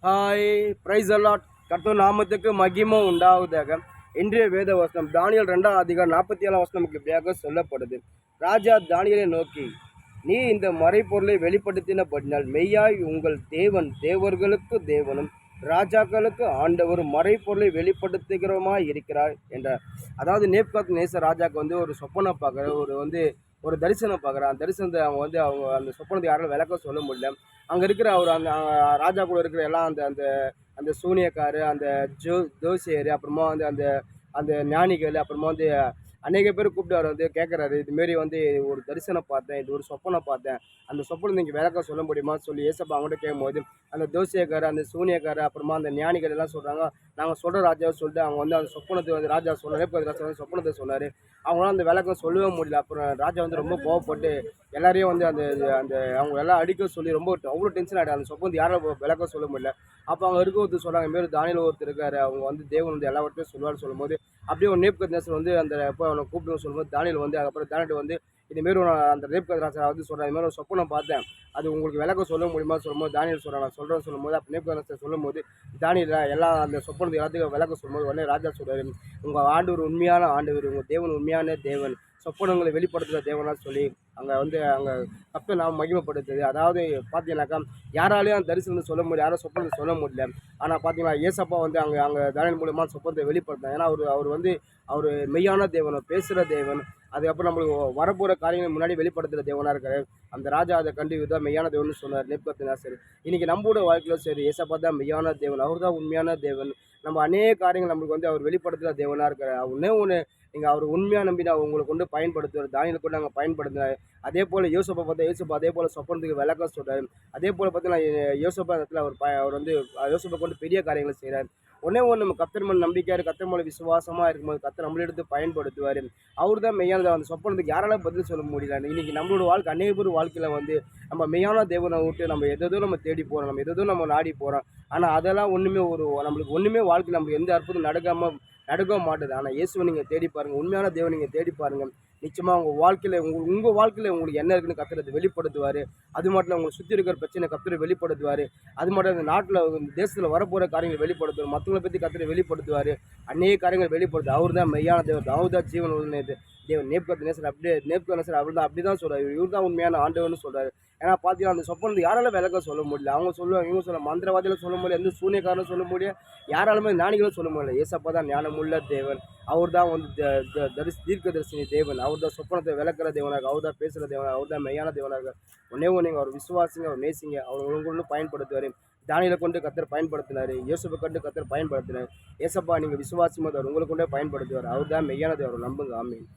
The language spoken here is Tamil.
ஹாய் பிரைஸ் அலாட் கர்த்தர் நாமத்துக்கு மகிமை உண்டாவதாக. இன்றைய வேத வசனம் தானியேல் 2ஆம் அதிகாரம் 47ஆம் வசனமுக்கு இப்படியாக சொல்லப்படுது. ராஜா தானியேலை நோக்கி, நீ இந்த மறைப்பொருளை வெளிப்படுத்தினபடினால் மெய்யாய் உங்கள் தேவன் தேவர்களுக்கு தேவனும் ராஜாக்களுக்கு ஆண்டவரும் மறைப்பொருளை வெளிப்படுத்துகிறோமாய் இருக்கிறார் என்றார். அதாவது நேபுகாத்நேசர் ராஜாவுக்கு ஒரு சொப்பனம் பார்க்குற ஒரு தரிசனம் பார்க்குறான். அந்த தரிசனத்தை அவங்க அந்த சொப்பனத்தை யாராலும் விளக்க சொல்ல முடியல. அங்கே இருக்கிற அவர் அந்த ராஜா கூட இருக்கிற எல்லாம் அந்த அந்த அந்த சூனியக்காரு, அந்த ஜோசியர், அப்புறமா அந்த அந்த ஞானிகள், அப்புறமா அநேக பேர் கூப்பிட்டு அவர் கேட்குறாரு, இதுமாரி ஒரு தரிசனம் பார்த்தேன், இது ஒரு சொப்பனை பார்த்தேன், அந்த சொப்பனை நீங்கள் விளக்க சொல்ல முடியுமா சொல்லி ஏசப்பா அவங்கள்ட்ட கேட்கும்போது அந்த ஜோசியக்காரு, அந்த சூனியக்காரு, அப்புறமா அந்த ஞானிகள் எல்லாம் சொல்கிறாங்க, நாங்கள் சொல்கிற ராஜாவை சொல்லிட்டு அவங்க அந்த சொப்பனத்தை ராஜா சொன்னார், சொப்பனத்தை சொன்னார். அவங்களாம் அந்த விளக்கம் சொல்லவே முடியல. அப்புறம் ராஜா ரொம்ப கோவப்பட்டு எல்லாரையும் அந்த அந்த அவங்க எல்லாம் அடிக்க சொல்லி ரொம்ப அவ்வளோ டென்ஷன் ஆகிடும். அந்த சொப்பனத்தை யாரும் விளக்கம் சொல்ல முடியல. அப்போ அங்கே இருக்க ஒருத்தர் சொல்கிறாங்க, மாரி தானியேல் ஒருத்தர் இருக்காரு, அவங்க தேவன் எல்லாவற்றையும் சொல்லுவார்னு சொல்லும்போது அப்படியே ஒரு நேபுகாத்நேசர் அந்த எப்போ அவனை கூப்பிட்டு சொல்லும்போது தானியேல் அதுக்கப்புறம் தானியேல் இதுமாரி அந்த நேபுகாத்நேசர் சொன்னார், இதுமாதிரி ஒரு சொப்பனம் பார்த்தேன், அது உங்களுக்கு விளக்கம் சொல்ல முடியுமா சொல்லும்போது தானியேல் சொல்கிறான், நான் சொல்கிறேன்னு சொல்லும்போது அப்போ நேபுகாத்நேசர் சொல்லும்போது தானியேல் எல்லாம் அந்த சொப்பனத்தை எல்லாத்துக்கும் விளக்கம் சொல்லும்போது உடனே ராஜா சொல்கிறார், உங்கள் ஆண்டவர் உண்மையான ஆண்டவர், உங்கள் தேவன் உண்மையான தேவன், சொப்பனங்களை வெளிப்படுத்துகிற தேவனாக சொல்லி அங்கே அங்கே கர்த்தர் நாம் மகிமைப்படுத்துது. அதாவது பார்த்தீங்கன்னாக்கா யாராலையும் அந்த தரிசனத்தை சொல்ல முடியல, யாரும் சொப்பனத்தை சொல்ல முடியல. ஆனால் பார்த்தீங்கன்னா ஏசப்பா அங்கே அங்கே தானியேல் மூலமாக சொப்பனத்தை வெளிப்படுத்தினார். ஏன்னா அவர் மெய்யான தேவன், பேசுகிற தேவன், அதுக்கப்புறம் நம்மளுக்கு வரப்போகிற காரியங்கள் முன்னாடி வெளிப்படுத்துகிற தேவனாக இருக்கார். அந்த ராஜா அதை கண்டு இதுதான் மெய்யான தேவன் சொன்னார் நேபுகாத்நேசர். இன்றைக்கி நம்மளோட வாழ்க்கையிலும் சரி, ஏசப்பா தான் மெய்யான தேவன், அவர் தான் உண்மையான தேவன். நம்ம அநேக காரியங்கள் நம்மளுக்கு அவர் வெளிப்படுத்துகிற தேவனாக இருக்கார். ஒன்று நீங்கள் அவர் உண்மையாக நம்பினா உங்களை கொண்டு பயன்படுத்துவார். தானியேலை கொண்டு நாங்கள் பயன்படுத்தினார். அதே போல் யோசப்பை பார்த்தா யோசப்பா அதே போல் சொப்பனத்துக்கு விளக்கம் சொல்கிறார். அதே போல் பார்த்தீங்கன்னா யோசப்பா இடத்துல அவர் யோசப்பை கொண்டு பெரிய காரியங்களை செய்கிறார். நம்ம கர்த்தர் மேல் நம்பிக்கையாக கர்த்தர் மேல் விசுவாசமாக இருக்கும்போது கர்த்தர் நம்மளை எடுத்து பயன்படுத்துவார். அவர் தான் மெய்யானது. அந்த சொப்பனத்துக்கு யாரால பதில் சொல்ல முடியல. இன்றைக்கி நம்மளோட வாழ்க்கை அநேக பேர் வாழ்க்கையில் நம்ம மெய்யான தேவனை விட்டு நம்ம எதோ நம்ம தேடி போகிறோம், நம்ம எதோ நம்ம நாடி போகிறோம். ஆனால் அதெல்லாம் நம்மளுக்கு ஒன்றுமே வாழ்க்கை நம்மளுக்கு எந்த அற்புதம் நடக்க மாட்டுது. ஆனால் இயேசுவை நீங்கள் தேடி பாருங்கள், உண்மையான தேவனை நீங்கள் தேடி பாருங்கள். நிச்சயமாக உங்கள் வாழ்க்கையில் உங்களுக்கு என்ன இருக்குன்னு கர்த்தர் வெளிப்படுத்துவார். அது மட்டும் இல்லை, உங்களை சுற்றி இருக்கிற பிரச்சனை கர்த்தர் வெளிப்படுத்துவார். அது மட்டும் இந்த நாட்டில் தேசத்தில் வரப்போகிற காரியங்களை வெளிப்படுத்துவார். மற்றவங்களை பற்றி கர்த்தர் வெளிப்படுத்துவார். அநேக காரியங்கள் வெளிப்படுத்து. அவர் தான் மெய்யான தேவன், அவர் தான் ஜீவன் உள்ள தேவன். நேபுகாத்நேசர் அவர் தான் அப்படி தான் சொல்கிறார், இவர் தான் உண்மையான ஆண்டவர்னு சொல்கிறார். ஏன்னா பார்த்தீங்கன்னா அந்த சொப்பனத்தை யாராலும் விளக்க சொல்ல முடியல. அவங்க சொல்லுவாங்க, இவங்க சொல்ல மந்திரவாதிகளும் சொல்ல முடியல, எந்த சூனியக்காரனும் சொல்ல முடியாது, யாராலுமே ஞானிகளும் சொல்ல முடியல. ஏசப்பா தான் ஞானமுள்ள தேவன். அவர் தான் தீர்க்கதரிசி தேவன். அவர் தான் சொப்பனத்தை விளக்குற தேவனாக, அவர் தான் பேசுகிற தேவனாக, அவர் தான் மெய்யான தேவனாக. நீங்கள் அவர் விசுவாசிங்க, அவர் நேசிங்க, அவர் உங்களுக்கு பயன்படுத்துவார். தானியேலை கொண்டு கர்த்தர் பயன்படுத்தினார். யோசேப்பை கொண்டு கர்த்தர் பயன்படுத்தினார். ஏசப்பா நீங்கள் விசுவாசிக்கும் போது அவர் உங்களுக்கு கொண்டே பயன்படுத்துவார். அவர் தான் மெய்யான தேவன். நம்புங்க. ஆமென்.